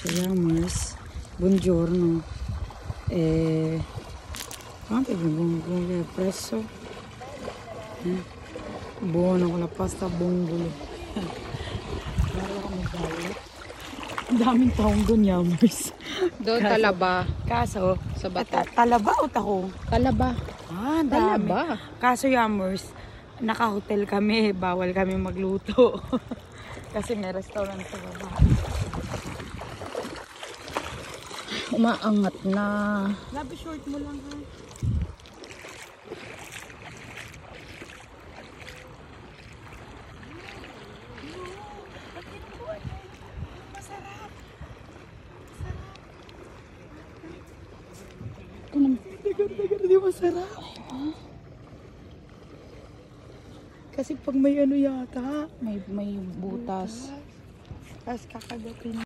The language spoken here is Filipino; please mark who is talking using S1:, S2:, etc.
S1: Chayamers, buongiorno. Quanto è buon presso? Buono con la pasta bongolo. Ang daming taong doon, Yamers.
S2: Doon Talaba.
S1: Kaso,
S2: Sa Bato.
S1: Talaba o Takong?
S2: Talaba.
S1: Ah, dami.
S2: Talaba.
S1: Kaso, Yamers, naka-hotel kami. Bawal kami magluto. Kasi may restaurant sa baba.
S2: Umaangat na.
S1: Labi short mo lang, ha? Masarap.
S2: Ito naman.
S1: Dagar, di masarap. Kasi pag may ano yata,
S2: May butas.
S1: tapos kakagatin.